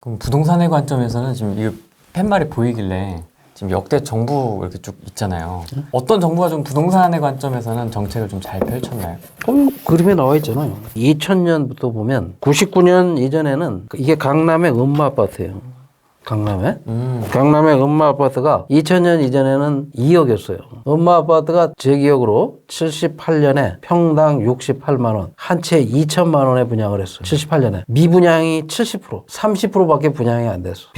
그럼 부동산의 관점에서는 지금 이 팻말이 보이길래 지금 역대 정부 이렇게 쭉 있잖아요. 어떤 정부가 좀 부동산의 관점에서는 정책을 좀 잘 펼쳤나요? 그림에 나와 있잖아요. 2000년부터 보면 99년 이전에는 이게 강남의 음마 아파트예요. 강남의 음마 아파트가 2000년 이전에는 2억이었어요. 음마 아파트가 제 기억으로 78년에 평당 68만 원, 한 채 2천만 원에 분양을 했어요. 78년에. 미분양이 70%, 30%밖에 분양이 안 됐어.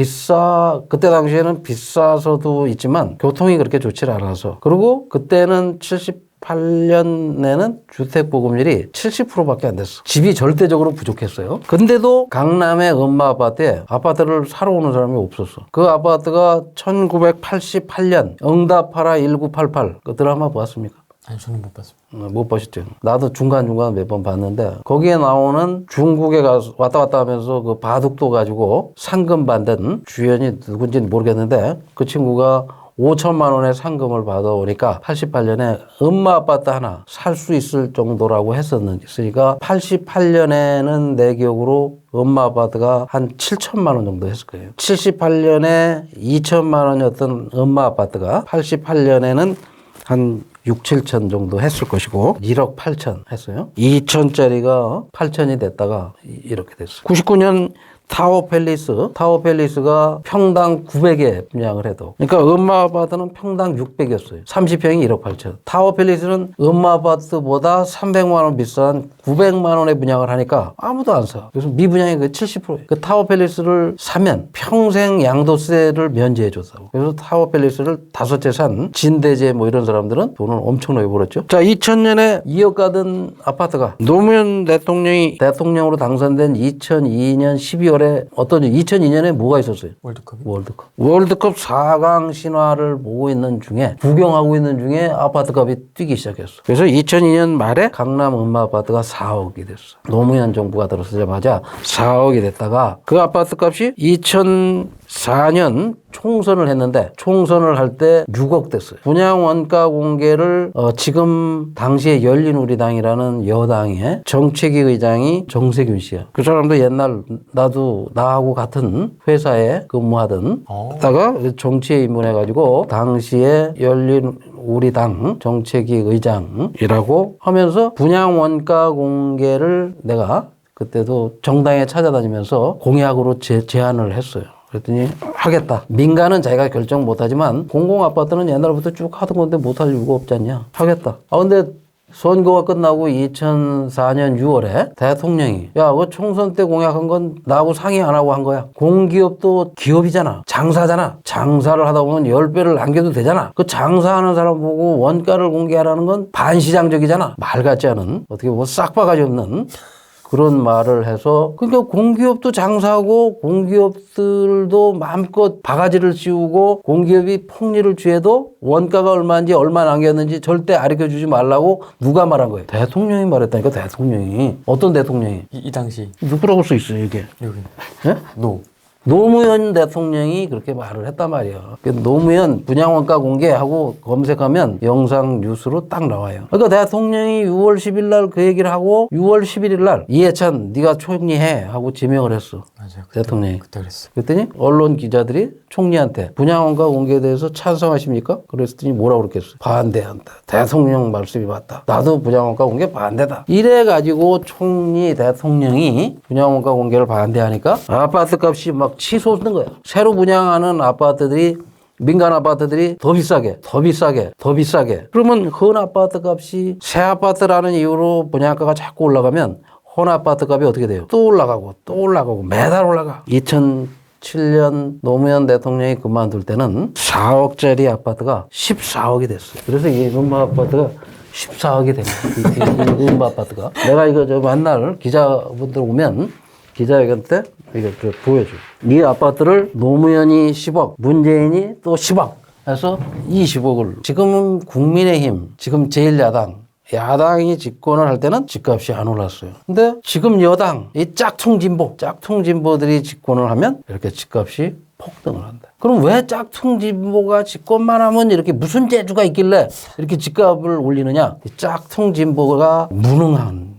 그때 당시에는 비싸서도 있지만 교통이 그렇게 좋지 않아서. 그리고 그때는 78년에는 주택보급률이 70%밖에 안 됐어. 집이 절대적으로 부족했어요. 근데도 강남의 음마 아파트에 아파트를 사러 오는 사람이 없었어. 그 아파트가 1988년 응답하라 1988 그 드라마 봤습니까? 아니, 저는 못 봤습니다. 못 보셨죠. 나도 중간중간 몇 번 봤는데 거기에 나오는 중국에 가서 왔다 갔다 하면서 그 바둑도 가지고 상금 받은 주연이 누군지는 모르겠는데 그 친구가 5천만 원의 상금을 받아오니까 88년에 음마 아파트 하나 살 수 있을 정도라고 했으니까 88년에는 내 기억으로 음마 아파트가 한 7천만 원 정도 했을 거예요. 78년에 2천만 원이었던 음마 아파트가 88년에는 한 6, 7천 정도 했을 것이고 1억 8천 했어요. 2천짜리가 8천이 됐다가 이렇게 됐어요. 99년 타워팰리스가 평당 900에 분양을 해도 그러니까 음마 아파트는 평당 600이었어요. 30평이 1억 8천. 타워팰리스는 음마 아파트보다 300만 원 비싼 900만 원에 분양을 하니까 아무도 안 사. 그래서 미분양이 그 70%예요. 그 타워팰리스를 사면 평생 양도세를 면제해 줬다고. 그래서 타워팰리스를 5채 산 진대재 뭐 이런 사람들은 돈을 엄청나게 벌었죠. 자, 2000년에 2억 가던 아파트가 노무현 대통령이 대통령으로 당선된 2002년 12월에 2002년에 뭐가 있었어요? 월드컵 4강 신화를 보고 있는 중에 구경하고 있는 중에 아파트 값이 뛰기 시작했어. 그래서 2002년 말에 강남 음마 아파트가 4억이 됐어. 노무현 정부가 들어서자마자 4억이 됐다가 그 아파트 값이 2004년 총선을 했는데 총선을 할 때 6억 됐어요. 분양 원가 공개를 지금 당시에 열린우리당이라는 여당의 정책위 의장이 정세균 씨야. 그 사람도 옛날 나하고 같은 회사에 근무하던 다가 정치에 입문해가지고 당시에 열린우리당 정책위 의장이라고 하면서 분양 원가 공개를 내가 그때도 정당에 찾아다니면서 공약으로 제안을 했어요. 그랬더니 하겠다. 민간은 자기가 결정 못하지만 공공아파트는 옛날부터 쭉 하던 건데 못할 이유가 없지 않냐. 하겠다. 근데 선거가 끝나고 2004년 6월에 대통령이 그 총선 때 공약한 건 나하고 상의 안 하고 한 거야. 공기업도 기업이잖아. 장사잖아. 장사를 하다 보면 10배를 남겨도 되잖아. 그 장사하는 사람 보고 원가를 공개하라는 건 반시장적이잖아. 말 같지 않은 어떻게 보면 싹바가지 없는 그런 말을 해서 그러니까 공기업도 장사하고 공기업들도 마음껏 바가지를 씌우고 공기업이 폭리를 취해도 원가가 얼마인지 얼마 남겼는지 절대 가르쳐주지 말라고 누가 말한 거예요? 대통령이 말했다니까. 대통령이. 어떤 대통령이? 이 당시 누구라고 써 있어요 이게? 여기 예? 노무현 대통령이 그렇게 말을 했단 말이야. 노무현 분양원가 공개하고 검색하면 영상 뉴스로 딱 나와요. 그러니까 대통령이 6월 10일 날 그 얘기를 하고 6월 11일 날 이해찬 네가 총리해 하고 지명을 했어. 맞아요. 대통령이. 그때 그랬어. 그랬더니 언론 기자들이 총리한테 분양원가 공개에 대해서 찬성하십니까? 그랬더니 뭐라고 그랬겠어? 반대한다. 대통령 말씀이 맞다. 나도 분양원가 공개 반대다. 이래가지고 총리 대통령이 분양원가 공개를 반대하니까 아파트 값이 막 치솟는 거야. 새로 분양하는 아파트들이 민간 아파트들이 더 비싸게. 그러면 헌 아파트 값이 새 아파트라는 이유로 분양가가 자꾸 올라가면 헌 아파트 값이 어떻게 돼요? 또 올라가고 매달 올라가. 2007년 노무현 대통령이 그만둘 때는 4억짜리 아파트가 14억이 됐어요. 그래서 이 음마 아파트가 14억이 된 거예요. 이 음마 아파트가. 내가 이거 만날 기자분들 오면 기자회견 때 이렇게 보여줘. 이 아파트를 노무현이 10억, 문재인이 또 10억 해서 20억을. 지금은 국민의힘, 지금 야당이 집권을 할 때는 집값이 안 올랐어요. 근데 지금 여당, 이 짝퉁진보들이 집권을 하면 이렇게 집값이 폭등을 한다. 그럼 왜 짝퉁진보가 집권만 하면 이렇게 무슨 재주가 있길래 이렇게 집값을 올리느냐? 이 짝퉁진보가 무능한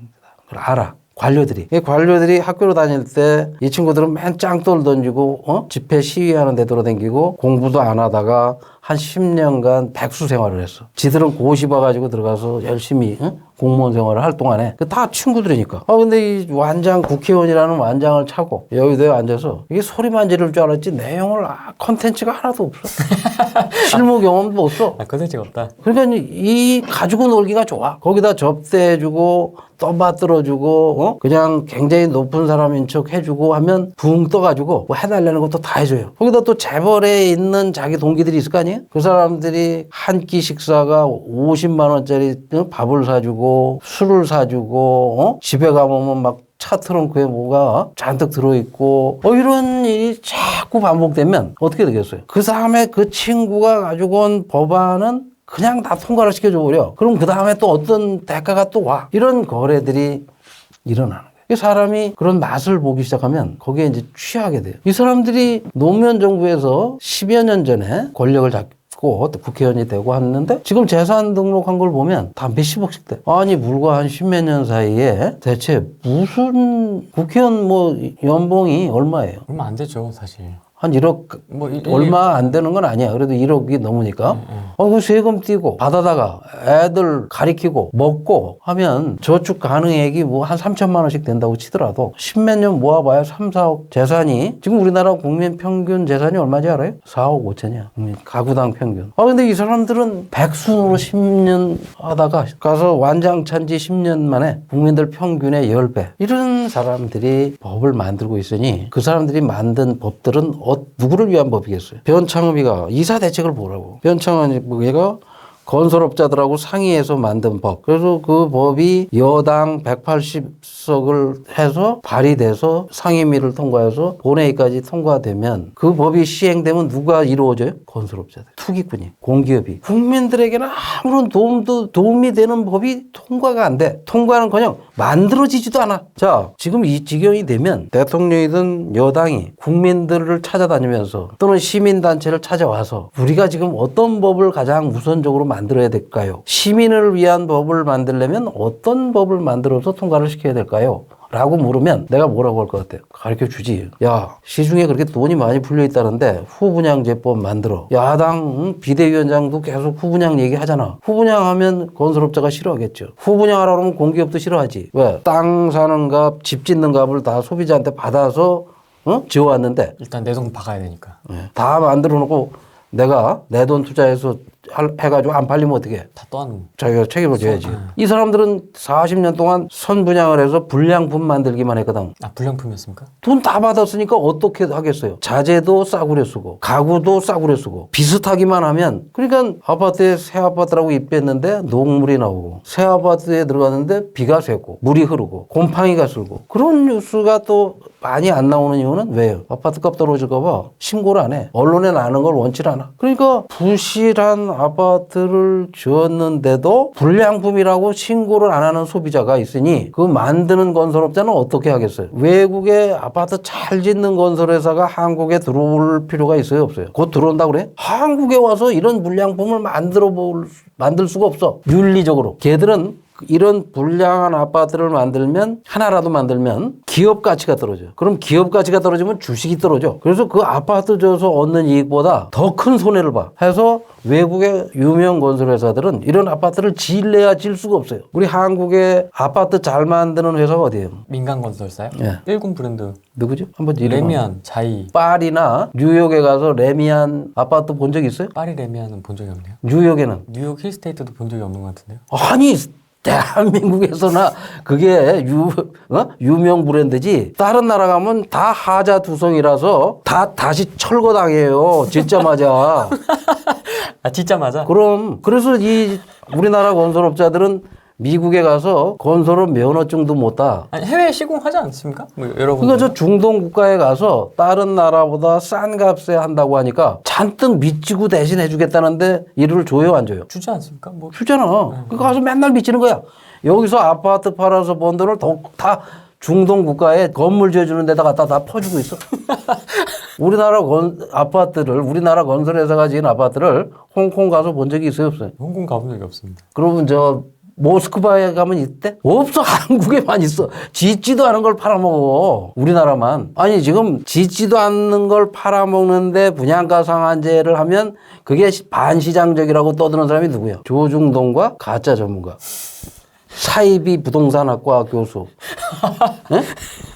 걸 알아. 관료들이. 이 관료들이 학교로 다닐 때 이 친구들은 맨 짱돌 던지고 집회 시위하는 데 돌아다니고 공부도 안 하다가 한 10년간 백수 생활을 했어. 지들은 고시 봐가지고 들어가서 열심히 공무원 생활을 할 동안에 다 친구들이니까. 근데 이 완장 국회의원이라는 완장을 차고 여의도에 앉아서 이게 소리만 지를 줄 알았지 내용을 컨텐츠가 하나도 없어. 실무 경험도 없어. 컨텐츠가 없다. 그러니까 이 가지고 놀기가 좋아. 거기다 접대해주고 떠받들어주고 그냥 굉장히 높은 사람인 척 해주고 하면 붕 떠가지고 뭐 해달라는 것도 다 해줘요. 거기다 또 재벌에 있는 자기 동기들이 있을 거 아니에요? 그 사람들이 한 끼 식사가 50만 원짜리 밥을 사주고 술을 사주고 집에 가보면 막 차 트렁크에 뭐가 잔뜩 들어있고 이런 일이 자꾸 반복되면 어떻게 되겠어요? 그 다음에 그 친구가 가지고 온 법안은 그냥 다 통과를 시켜줘 버려. 그럼 그 다음에 또 어떤 대가가 또 와. 이런 거래들이 일어나는 거예요. 이 사람이 그런 맛을 보기 시작하면 거기에 이제 취하게 돼요. 이 사람들이 노무현 정부에서 10여 년 전에 권력을 잡고 또 국회의원이 되고 했는데 지금 재산 등록한 걸 보면 다 몇십억씩 돼. 아니 불과 한 십몇 년 사이에 대체 무슨 국회의원 뭐 연봉이 얼마예요? 얼마 안 되죠, 사실. 한 1억 뭐 얼마 안 되는 건 아니야. 그래도 1억이 넘으니까. 그 세금 띄고 받아다가 애들 가리키고 먹고 하면 저축 가능액이 뭐 한 3천만 원씩 된다고 치더라도 십몇 년 모아봐야 3, 4억 재산이 지금 우리나라 국민 평균 재산이 얼마인지 알아요? 4억 5천이야. 가구당 평균. 근데 이 사람들은 백순으로 10년 하다가 가서 완장찬 지 10년 만에 국민들 평균의 10배. 이런 사람들이 법을 만들고 있으니 그 사람들이 만든 법들은 누구를 위한 법이겠어요? 변창흠이가 이사 대책을 보라고. 변창흠이가 건설업자들하고 상의해서 만든 법. 그래서 그 법이 여당 180석을 해서 발의돼서 상임위를 통과해서 본회의까지 통과되면 그 법이 시행되면 누가 이루어져요? 건설업자들, 투기꾼이, 공기업이. 국민들에게는 아무런 도움이 되는 법이 통과가 안 돼. 통과는커녕 만들어지지도 않아. 자, 지금 이 지경이 되면 대통령이든 여당이 국민들을 찾아다니면서 또는 시민단체를 찾아와서 우리가 지금 어떤 법을 가장 우선적으로 만들어야 될까요? 시민을 위한 법을 만들려면 어떤 법을 만들어서 통과를 시켜야 될까요? 라고 물으면 내가 뭐라고 할 것 같아요? 가르쳐 주지. 야, 시중에 그렇게 돈이 많이 풀려 있다는데 후분양제법 만들어. 야당 비대위원장도 계속 후분양 얘기하잖아. 후분양하면 건설업자가 싫어하겠죠. 후분양하라고 하면 공기업도 싫어하지. 왜? 땅 사는 값, 집 짓는 값을 다 소비자한테 받아서 지어왔는데 일단 내 돈 박아야 되니까. 다 만들어 놓고 내가 내 돈 투자해서 해가지고 안 팔리면 어떻게 해? 다 또한 자기가 책임을 져야지. 이 사람들은 40년 동안 선분양을 해서 불량품 만들기만 했거든. 불량품이었습니까? 돈 다 받았으니까 어떻게 하겠어요? 자재도 싸구려 쓰고 가구도 싸구려 쓰고 비슷하기만 하면 그러니까 아파트에 새 아파트라고 입했는데 녹물이 나오고 새 아파트에 들어갔는데 비가 새고 물이 흐르고 곰팡이가 쓸고 그런 뉴스가 또 많이 안 나오는 이유는 왜요? 아파트값 떨어질까 봐 신고를 안 해. 언론에 나는 걸 원치 않아. 그러니까 부실한 아파트를 지었는데도 불량품이라고 신고를 안 하는 소비자가 있으니 그 만드는 건설업자는 어떻게 하겠어요? 외국에 아파트 잘 짓는 건설회사가 한국에 들어올 필요가 있어요? 없어요? 곧 들어온다 그래? 한국에 와서 이런 불량품을 만들 수가 없어. 윤리적으로. 걔들은 이런 불량한 아파트를 하나라도 만들면 기업 가치가 떨어져요. 그럼 기업 가치가 떨어지면 주식이 떨어져. 그래서 그 아파트 줘서 얻는 이익보다 더 큰 손해를 봐. 해서 외국의 유명 건설회사들은 이런 아파트를 지을래야 질 수가 없어요. 우리 한국의 아파트 잘 만드는 회사가 어디예요? 민간 건설사요? 예. 일군 브랜드. 누구죠? 한번 이름. 레미안, 자이. 파리나 뉴욕에 가서 레미안 아파트 본 적 있어요? 파리 레미안은 본 적이 없네요. 뉴욕에는? 뉴욕 힐스테이트도 본 적이 없는 것 같은데요. 아니 대한민국에서나 그게 유명 브랜드지 다른 나라 가면 다 하자 두성이라서 다시 철거당해요. 짓자마자. 아 진짜 맞아? 그럼 그래서 이 우리나라 건설업자들은 미국에 가서 건설업 면허증도 못 따. 아니 해외 시공하지 않습니까? 뭐 여러분. 그러니까 저 중동 국가에 가서 다른 나라보다 싼 값에 한다고 하니까 잔뜩 미치고 대신 해주겠다는데 이를 줘요 안 줘요? 주지 않습니까? 뭐 주잖아. 그러니까 가서 맨날 미치는 거야. 여기서 아파트 팔아서 번 돈을 다 중동 국가에 건물 지어주는 데다 갖다 다 퍼주고 있어. 우리나라 우리나라 건설회사가 지은 아파트를 홍콩 가서 본 적이 있어요 없어요? 홍콩 가본 적이 없습니다. 그러면 모스크바에 가면 있대? 없어. 한국에만 있어. 짓지도 않은 걸 팔아먹어. 우리나라만. 아니 지금 짓지도 않는 걸 팔아먹는데 분양가 상한제를 하면 그게 반시장적이라고 떠드는 사람이 누구야? 조중동과 가짜 전문가. 사이비 부동산학과 교수. 네?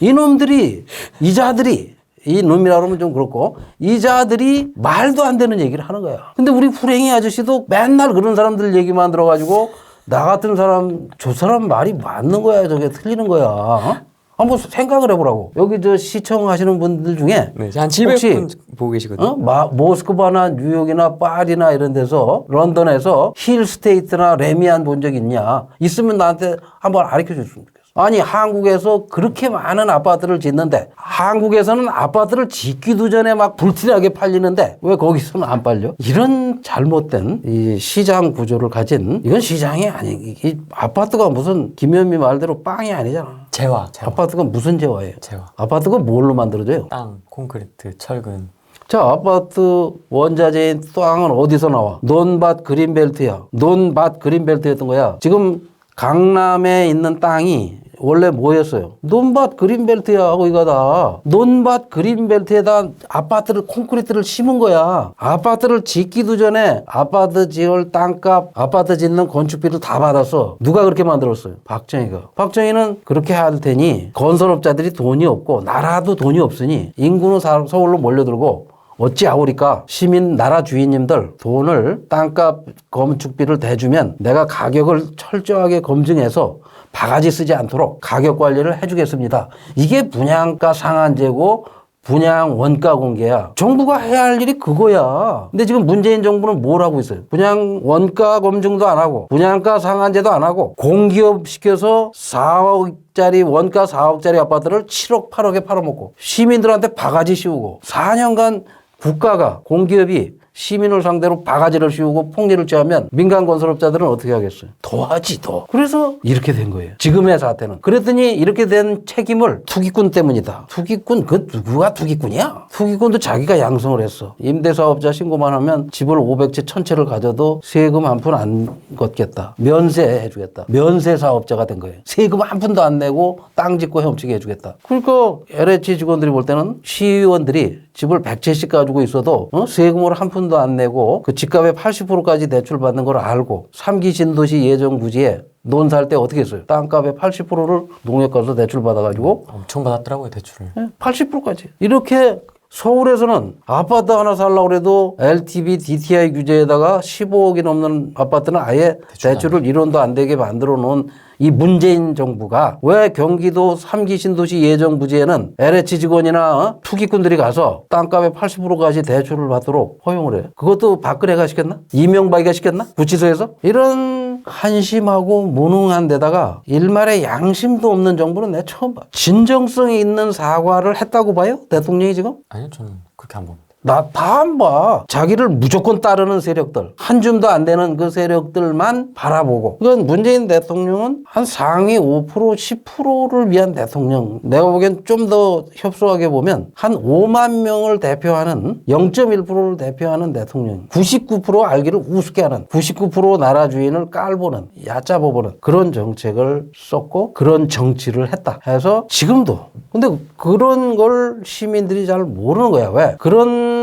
이놈들이 이자들이 이 놈이라 그러면 좀 그렇고 이자들이 말도 안 되는 얘기를 하는 거야. 근데 우리 불행이 아저씨도 맨날 그런 사람들 얘기만 들어가지고 나 같은 사람 저 사람 말이 맞는 거야 저게 틀리는 거야. 어? 한번 생각을 해보라고. 여기 저 시청하시는 분들 중에 네, 한 700분 보고 계시거든요. 모스크바나 뉴욕이나 파리나 이런 데서 런던에서 힐스테이트나 레미안 본 적 있냐? 있으면 나한테 한번 가르쳐 줬으면 좋겠어. 아니 한국에서 그렇게 많은 아파트를 짓는데 한국에서는 아파트를 짓기도 전에 막 불티나게 팔리는데 왜 거기서는 안 팔려? 이런 잘못된 이 시장 구조를 가진 이건 시장이 아니 이 아파트가 무슨 김현미 말대로 빵이 아니잖아. 재화. 아파트가 무슨 재화예요? 재화. 아파트가 뭘로 만들어져요? 땅, 콘크리트, 철근. 자, 아파트 원자재인 땅은 어디서 나와? 논밭 그린벨트야. 논밭 그린벨트였던 거야. 지금 강남에 있는 땅이 원래 뭐였어요? 논밭 그린벨트야, 거기가 다. 논밭 그린벨트에다 아파트를, 콘크리트를 심은 거야. 아파트를 짓기도 전에 아파트 지을 땅값, 아파트 짓는 건축비를 다 받았어. 누가 그렇게 만들었어요? 박정희가. 박정희는 그렇게 할 테니 건설업자들이 돈이 없고 나라도 돈이 없으니 인구는 서울로 몰려들고 어찌하오리까 시민 나라 주인님들 돈을 땅값 건축비를 대주면 내가 가격을 철저하게 검증해서 바가지 쓰지 않도록 가격 관리를 해주겠습니다. 이게 분양가 상한제고 분양 원가 공개야. 정부가 해야 할 일이 그거야. 근데 지금 문재인 정부는 뭘 하고 있어요? 분양 원가 검증도 안 하고 분양가 상한제도 안 하고 공기업 시켜서 4억짜리 원가 4억짜리 아파트를 7억 8억에 팔아먹고 시민들한테 바가지 씌우고 4년간 국가가 공기업이 시민을 상대로 바가지를 씌우고 폭리를 취하면 민간 건설업자들은 어떻게 하겠어요? 더 하지 더. 그래서 이렇게 된 거예요. 지금의 사태는. 그랬더니 이렇게 된 책임을 투기꾼 때문이다. 투기꾼? 그 누구가 투기꾼이야? 투기꾼도 자기가 양성을 했어. 임대사업자 신고만 하면 집을 500채 1000채를 가져도 세금 한 푼 안 걷겠다. 면세해 주겠다. 면세사업자가 된 거예요. 세금 한 푼도 안 내고 땅 짓고 헤엄치게 해주겠다. 그러니까 LH 직원들이 볼 때는 시의원들이 집을 100채씩 가지고 있어도 세금을 한 푼도 안 내고 그 집값의 80%까지 대출받는 걸 알고 3기 신도시 예정 부지에 논 살 때 어떻게 했어요? 땅값의 80%를 농협 가서 대출 받아가지고 엄청 받았더라고요, 대출을. 80%까지. 이렇게 서울에서는 아파트 하나 살려고 해도 LTV, DTI 규제에다가 15억이 넘는 아파트는 아예 대출을 1원도 안 되게 만들어 놓은 이 문재인 정부가 왜 경기도 3기 신도시 예정 부지에는 LH 직원이나 투기꾼들이 가서 땅값의 80%까지 대출을 받도록 허용을 해요. 그것도 박근혜가 시켰나? 이명박이가 시켰나? 구치소에서? 이런 한심하고 무능한 데다가 일말의 양심도 없는 정부는 내가 처음 봐. 진정성이 있는 사과를 했다고 봐요? 대통령이 지금? 아니요, 저는 그렇게 안 봅니다. 나 다 안 봐. 자기를 무조건 따르는 세력들, 한 줌도 안 되는 그 세력들만 바라보고. 그건 문재인 대통령은 한 상위 5%, 10%를 위한 대통령. 내가 보기엔 좀 더 협소하게 보면 한 5만 명을 대표하는 0.1%를 대표하는 대통령. 99% 알기를 우습게 하는 99% 나라 주인을 깔보는 얕잡아보는 그런 정책을 썼고 그런 정치를 했다 해서 지금도. 근데 그런 걸 시민들이 잘 모르는 거야. 왜? 그런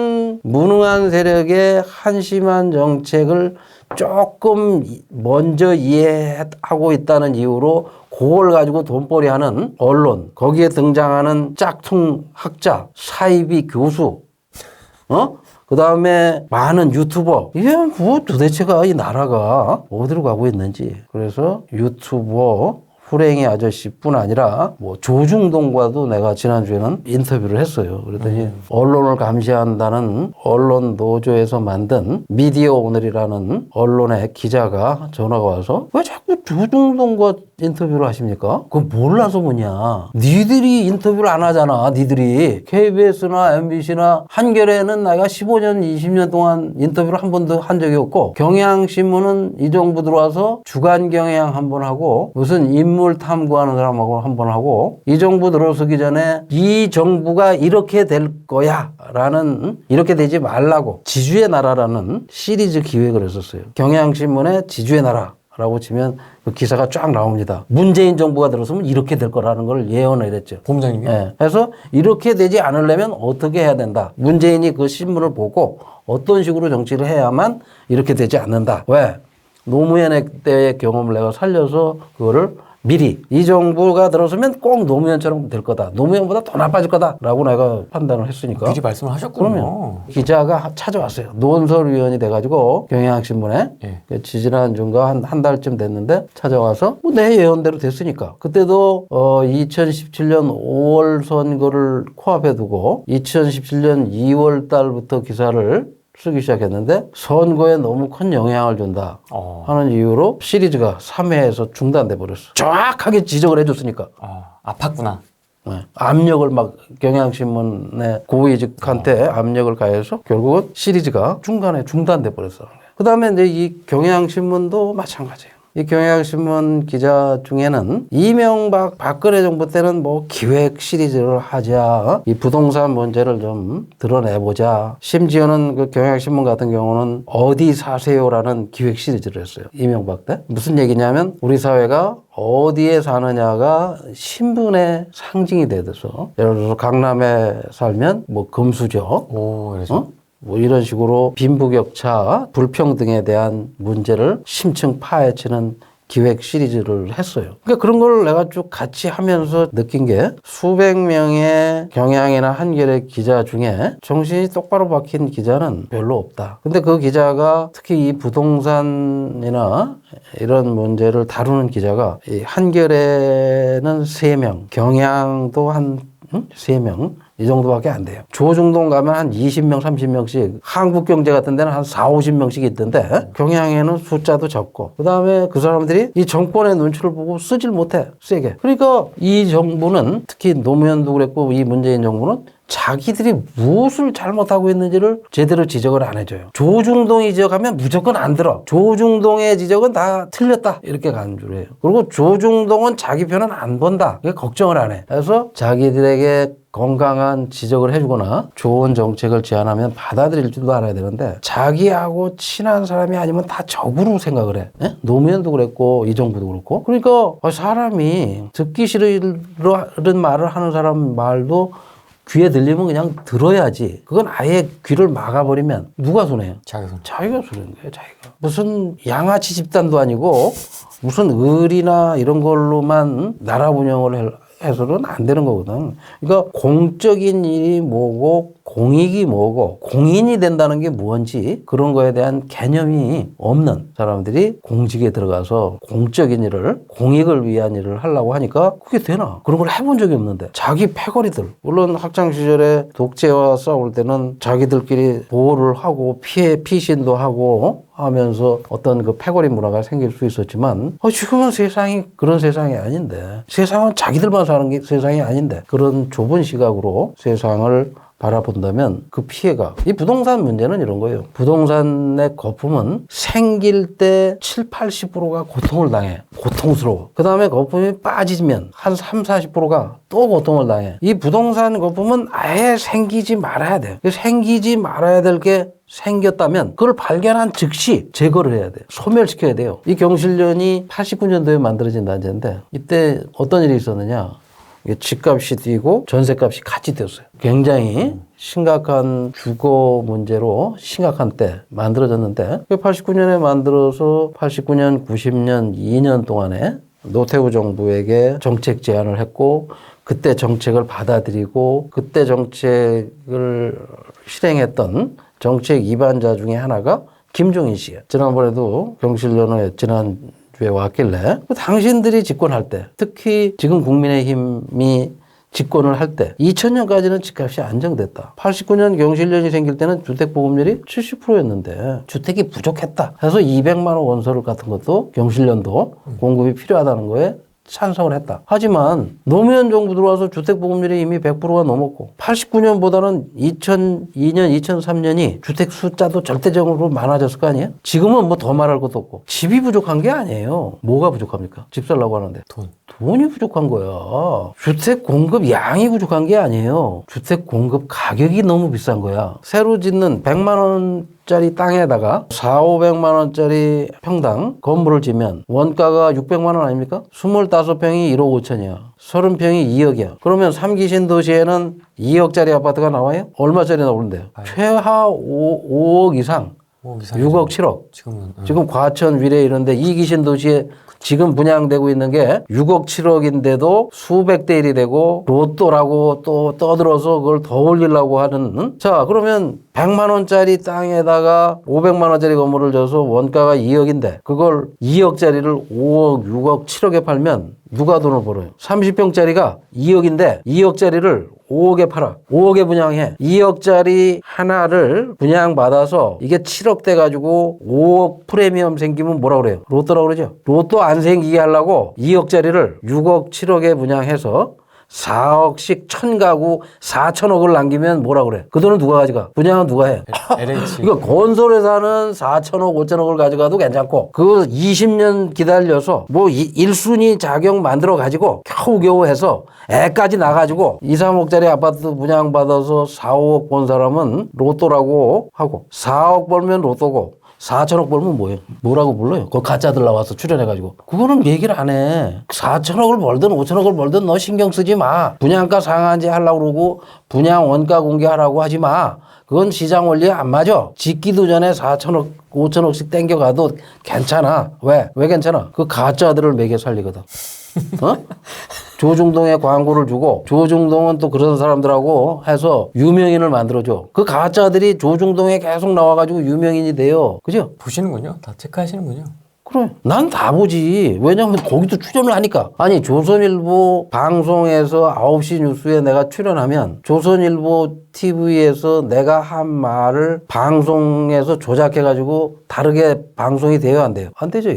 무능한 세력의 한심한 정책을 조금 먼저 이해하고 있다는 이유로 그걸 가지고 돈벌이하는 언론, 거기에 등장하는 짝퉁 학자, 사이비 교수, 그 다음에 많은 유튜버. 이게 뭐 도대체가 이 나라가 어디로 가고 있는지. 그래서 유튜버 불행이 아저씨뿐 아니라 뭐 조중동과도 내가 지난주에는 인터뷰를 했어요. 그랬더니 언론을 감시한다는 언론 노조에서 만든 미디어 오늘이라는 언론의 기자가 전화가 와서 왜 자꾸 조중동과 인터뷰를 하십니까? 그거 몰라서 뭐냐. 니들이 인터뷰를 안 하잖아. 니들이. KBS나 MBC나 한겨레는 내가 15년, 20년 동안 인터뷰를 한 번도 한 적이 없고 경향신문은 이 정부 들어와서 주간 경향 한 번 하고 무슨 인물 탐구하는 사람하고 한 번 하고 이 정부 들어서기 전에 이 정부가 이렇게 될 거야 라는 이렇게 되지 말라고 지주의 나라라는 시리즈 기획을 했었어요. 경향신문의 지주의 나라. 라고 치면 그 기사가 쫙 나옵니다. 문재인 정부가 들어서면 이렇게 될 거라는 걸 예언을 했죠. 본부장님이? 예. 그래서 이렇게 되지 않으려면 어떻게 해야 된다. 문재인이 그 신문을 보고 어떤 식으로 정치를 해야만 이렇게 되지 않는다. 왜? 노무현 때의 경험을 내가 살려서 그거를 미리 이 정부가 들어서면 꼭 노무현처럼 될 거다. 노무현보다 더 나빠질 거다라고 내가 판단을 했으니까. 미리 말씀을 하셨군요. 그러면 기자가 찾아왔어요. 논설위원이 돼가지고 경향신문에 예. 지지난 중과 한 달쯤 됐는데 찾아와서 뭐 내 예언대로 됐으니까 그때도 2017년 5월 선거를 코앞에 두고 2017년 2월 달부터 기사를 쓰기 시작했는데 선거에 너무 큰 영향을 준다 하는 이유로 시리즈가 3회에서 중단돼 버렸어. 정확하게 지적을 해줬으니까. 아팠구나. 네. 압력을 막 경향신문의 고위직한테 압력을 가해서 결국은 시리즈가 중간에 중단돼 버렸어. 그 다음에 이제 이 경향신문도 마찬가지예요. 이 경향신문 기자 중에는 이명박 박근혜 정부 때는 뭐 기획 시리즈를 하자, 이 부동산 문제를 좀 드러내보자. 심지어는 그 경향신문 같은 경우는 어디 사세요라는 기획 시리즈를 했어요. 이명박 때. 무슨 얘기냐면 우리 사회가 어디에 사느냐가 신분의 상징이 돼서 예를 들어서 강남에 살면 뭐 금수저. 그래서? 뭐 이런 식으로 빈부격차, 불평등에 대한 문제를 심층 파헤치는 기획 시리즈를 했어요. 그러니까 그런 걸 내가 쭉 같이 하면서 느낀 게 수백 명의 경향이나 한겨레 기자 중에 정신이 똑바로 박힌 기자는 별로 없다. 근데 그 기자가 특히 이 부동산이나 이런 문제를 다루는 기자가 이 한겨레는 3명, 경향도 한 3명 이 정도밖에 안 돼요. 조중동 가면 한 20명, 30명씩, 한국경제 같은 데는 한 4, 50명씩 있던데 경향에는 숫자도 적고 그 다음에 그 사람들이 이 정권의 눈치를 보고 쓰질 못해, 세게. 그러니까 이 정부는 특히 노무현도 그랬고 이 문재인 정부는 자기들이 무엇을 잘못하고 있는지를 제대로 지적을 안 해줘요. 조중동이 지적하면 무조건 안 들어. 조중동의 지적은 다 틀렸다 이렇게 간주를 해요. 그리고 조중동은 자기 편은 안 본다. 이게 걱정을 안 해. 그래서 자기들에게 건강한 지적을 해주거나 좋은 정책을 제안하면 받아들일 줄도 알아야 되는데 자기하고 친한 사람이 아니면 다 적으로 생각을 해. 예? 노무현도 그랬고 이 정부도 그렇고. 그러니까 사람이 듣기 싫은 말을 하는 사람 말도 귀에 들리면 그냥 들어야지. 그건 아예 귀를 막아버리면 누가 손해요? 자기가 손해인 거예요. 자기가. 무슨 양아치 집단도 아니고 무슨 을이나 이런 걸로만 나라 운영을 해서는 안 되는 거거든. 그러니까 공적인 일이 뭐고 공익이 뭐고 공인이 된다는 게 뭔지 그런 거에 대한 개념이 없는 사람들이 공직에 들어가서 공적인 일을 공익을 위한 일을 하려고 하니까 그게 되나? 그런 걸 해본 적이 없는데 자기 패거리들 물론 학창시절에 독재와 싸울 때는 자기들끼리 보호를 하고 피신도 하고 하면서 어떤 그 패거리 문화가 생길 수 있었지만 지금은 세상이 그런 세상이 아닌데 세상은 자기들만 사는 게 세상이 아닌데 그런 좁은 시각으로 세상을 바라본다면 그 피해가 이 부동산 문제는 이런 거예요. 부동산의 거품은 생길 때 7, 80%가 고통을 당해. 고통스러워. 그 다음에 거품이 빠지면 한 3, 40%가 또 고통을 당해. 이 부동산 거품은 아예 생기지 말아야 돼요. 생기지 말아야 될 게 생겼다면 그걸 발견한 즉시 제거를 해야 돼요. 소멸시켜야 돼요. 이 경실련이 89년도에 만들어진 단지인데 이때 어떤 일이 있었느냐. 집값이 뛰고 전세값이 같이 뛰었어요. 굉장히 심각한 주거 문제로 심각한 때 만들어졌는데 89년에 만들어서 89년, 90년 2년 동안에 노태우 정부에게 정책 제안을 했고 그때 정책을 받아들이고 그때 정책을 실행했던 정책 위반자 중에 하나가 김종인 씨예요. 지난번에도 경실련에 지난주에 왔길래 당신들이 집권할 때 특히 지금 국민의힘이 집권을 할 때 2000년까지는 집값이 안정됐다. 89년 경실련이 생길 때는 주택보급률이 70%였는데 주택이 부족했다. 그래서 200만 원 원서를 같은 것도 경실련도 공급이 필요하다는 거에 찬성을 했다. 하지만 노무현 정부 들어와서 주택보급률이 이미 100%가 넘었고 89년보다는 2002년, 2003년이 주택 숫자도 절대적으로 많아졌을 거 아니에요? 지금은 뭐 더 말할 것도 없고 집이 부족한 게 아니에요. 뭐가 부족합니까? 집 살라고 하는데. 돈이 부족한 거야. 주택 공급 양이 부족한 게 아니에요. 주택 공급 가격이 너무 비싼 거야. 새로 짓는 100만 원 짜리 땅에다가 4,500만 원짜리 평당 건물을 지면 원가가 600만 원 아닙니까? 25평이 1억 5천이야. 30평이 2억이야. 그러면 3기 신도시에는 2억짜리 아파트가 나와요? 얼마짜리 나오는데요? 최하 5억 이상. 5억 이상 6억, 7억. 지금은 지금 과천, 위례 이런데 2기 신도시에 지금 분양되고 있는 게 6억, 7억인데도 수백 대 1이 되고 로또라고 또 떠들어서 그걸 더 올리려고 하는. 응? 자, 그러면 100만 원짜리 땅에다가 500만 원짜리 건물을 져서 원가가 2억인데 그걸 2억짜리를 5억, 6억, 7억에 팔면 누가 돈을 벌어요? 30평짜리가 2억인데 2억짜리를 5억에 팔아. 5억에 분양해. 2억짜리 하나를 분양받아서 이게 7억 돼가지고 5억 프리미엄 생기면 뭐라 그래요? 로또라고 그러죠? 로또 안 생기게 하려고 2억짜리를 6억, 7억에 분양해서 4억씩 1000가구 4천억을 남기면 뭐라 그래? 그 돈은 누가 가져가? 분양은 누가 해? LH 그러니까 건설회사는 4천억, 5천억을 가져가도 괜찮고 그 20년 기다려서 뭐 1순위 자격 만들어 가지고 겨우겨우 해서 애까지 나가지고 2, 3억짜리 아파트 분양받아서 4, 5억 번 사람은 로또라고 하고 4억 벌면 로또고 4천억 벌면 뭐예요? 뭐라고 불러요? 그 가짜들 나와서 출연해가지고. 그거는 얘기를 안 해. 4천억을 벌든 5천억을 벌든 너 신경 쓰지 마. 분양가 상한제 하려고 그러고 분양 원가 공개하라고 하지 마. 그건 시장 원리에 안 맞아. 짓기도 전에 4천억, 5천억씩 땡겨가도 괜찮아. 왜? 왜 괜찮아? 그 가짜들을 매개 살리거든. 어? 조중동에 광고를 주고 조중동은 또 그런 사람들하고 해서 유명인을 만들어줘. 그 가짜들이 조중동에 계속 나와가지고 유명인이 돼요. 그죠? 보시는군요. 다 체크하시는군요. 그래. 난 다 보지. 왜냐면 거기도 출연을 하니까. 아니, 조선일보 방송에서 9시 뉴스에 내가 출연하면 조선일보 TV에서 내가 한 말을 방송에서 조작해가지고 다르게 방송이 돼요, 안 돼요? 안 되죠.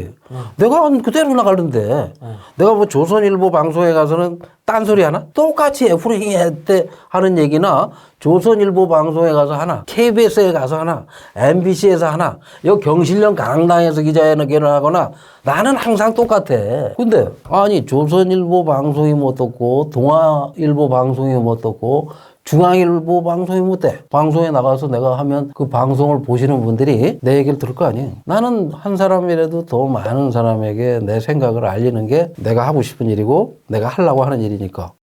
내가 그대로 나가는데 내가 뭐 조선일보 방송에 가서는 딴소리 하나? 똑같이 F링 때 하는 얘기나 조선일보 방송에 가서 하나, KBS에 가서 하나, MBC에서 하나, 여기 경실련 강당에서 기자회견을 하거나 나는 항상 똑같아. 근데 아니 조선일보 방송이 뭐 어떻고 동아일보 방송이 뭐 어떻고 중앙일보 방송이 뭐 어때? 방송에 나가서 내가 하면 그 방송을 보시는 분들이 내 얘기를 들을 거 아니에요. 나는 한 사람이라도 더 많은 사람에게 내 생각을 알리는 게 내가 하고 싶은 일이고 내가 하려고 하는 일이니까.